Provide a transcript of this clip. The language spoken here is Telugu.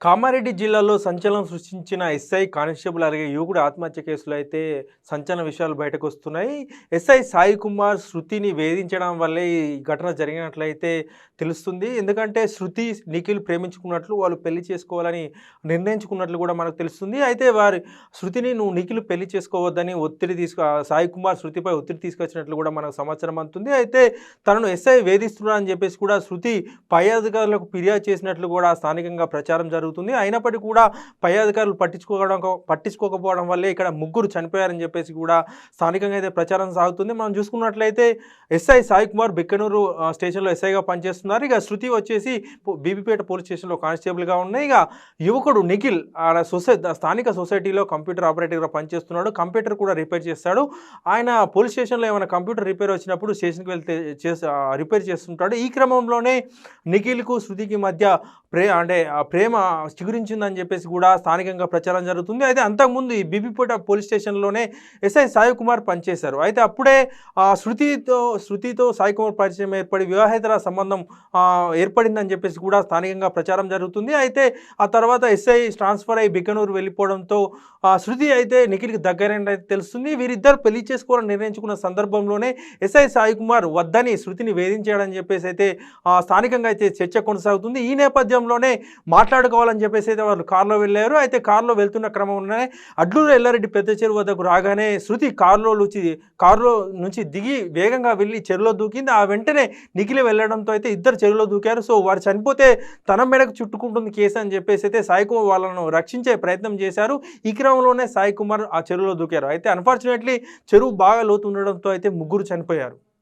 కామారెడ్డి జిల్లాలో సంచలనం సృష్టించిన ఎస్ఐ కానిస్టేబుల్ అలాగే యువకుడు ఆత్మహత్య కేసులో అయితే సంచలన విషయాలు బయటకు వస్తున్నాయి. ఎస్ఐ సాయి కుమార్ శృతిని వేధించడం వల్లే ఈ ఘటన జరిగినట్లయితే తెలుస్తుంది. ఎందుకంటే శృతి, నిఖిల్ ప్రేమించుకున్నట్లు, వాళ్ళు పెళ్లి చేసుకోవాలని నిర్ణయించుకున్నట్లు కూడా మనకు తెలుస్తుంది. అయితే శృతిని నువ్వు నిఖిల్ పెళ్లి చేసుకోవద్దని సాయి కుమార్ శృతిపై ఒత్తిడి తీసుకొచ్చినట్లు కూడా మనకు సమాచారం అందుతుంది. అయితే తనను ఎస్ఐ వేధిస్తున్నాడని చెప్పేసి కూడా శృతి పై అధికారులకు ఫిర్యాదు చేసినట్లు కూడా స్థానికంగా ప్రచారం జరుగుతుంది. అయినప్పటికీ కూడా పై అధికారులు పట్టించుకోకపోవడం వల్లే ఇక్కడ ముగ్గురు చనిపోయారని చెప్పేసి కూడా స్థానికంగా అయితే ప్రచారం సాగుతుంది. మనం చూసుకున్నట్లయితే ఎస్ఐ సాయి కుమార్ బిక్కనూరు స్టేషన్లో ఎస్ఐగా పనిచేస్తున్నారు. ఇక శృతి వచ్చేసి బీబీపేట పోలీస్ స్టేషన్లో కానిస్టేబుల్గా ఉన్నాయి. ఇక యువకుడు నిఖిల్ స్థానిక సొసైటీలో కంప్యూటర్ ఆపరేటర్గా పనిచేస్తున్నాడు. కంప్యూటర్ కూడా రిపేర్ చేస్తాడు. ఆయన పోలీస్ స్టేషన్లో ఏమైనా కంప్యూటర్ రిపేర్ వచ్చినప్పుడు స్టేషన్కి వెళ్తే రిపేర్ చేస్తుంటాడు. ఈ క్రమంలోనే నిఖిల్కు శృతికి మధ్య ప్రేమ చిగురించిందని చెప్పేసి కూడా స్థానికంగా ప్రచారం జరుగుతుంది. అయితే అంతకుముందు ఈ బీబీపేట పోలీస్ స్టేషన్లోనే ఎస్ఐ సాయి కుమార్ పనిచేశారు. అయితే అప్పుడే శృతితో సాయి కుమార్ పరిచయం ఏర్పడి వివాహేతర సంబంధం ఏర్పడిందని చెప్పేసి కూడా స్థానికంగా ప్రచారం జరుగుతుంది. అయితే ఆ తర్వాత ఎస్ఐ ట్రాన్స్ఫర్ అయ్యి బిక్కనూరు వెళ్ళిపోవడంతో శృతి అయితే నిఖిల్కి దగ్గరైన తెలుస్తుంది. వీరిద్దరు పెళ్లి చేసుకోవాలని నిర్ణయించుకున్న సందర్భంలోనే ఎస్ఐ సాయి కుమార్ వద్దని శృతిని వేధించాడని చెప్పేసి అయితే స్థానికంగా అయితే చర్చ కొనసాగుతుంది. ఈ నేపథ్యంలోనే మాట్లాడుకోవాలని చెప్పేసి అయితే వాళ్ళు కారులో వెళ్ళారు. అయితే కారులో వెళ్తున్న క్రమంలోనే అడ్లూరు ఎల్లారెడ్డి పెద్ద చెరువు వద్దకు రాగానే శృతి కారులో నుంచి దిగి వేగంగా వెళ్ళి చెరువులో దూకింది. ఆ వెంటనే నిఖిల్ వెళ్ళడంతో అయితే ఇద్దరు చెరువులో దూకారు. సో వారు చనిపోతే తన మెడకు చుట్టుకుంటుంది కేసు అని చెప్పేసి అయితే సాయి కుమార్ వాళ్ళను రక్షించే ప్రయత్నం చేశారు. ఈ క్రమంలోనే సాయి కుమార్ ఆ చెరువులో దూకారు. అయితే అన్ఫార్చునేట్లీ చెరువు బాగా లోతు ఉండడంతో అయితే ముగ్గురు చనిపోయారు.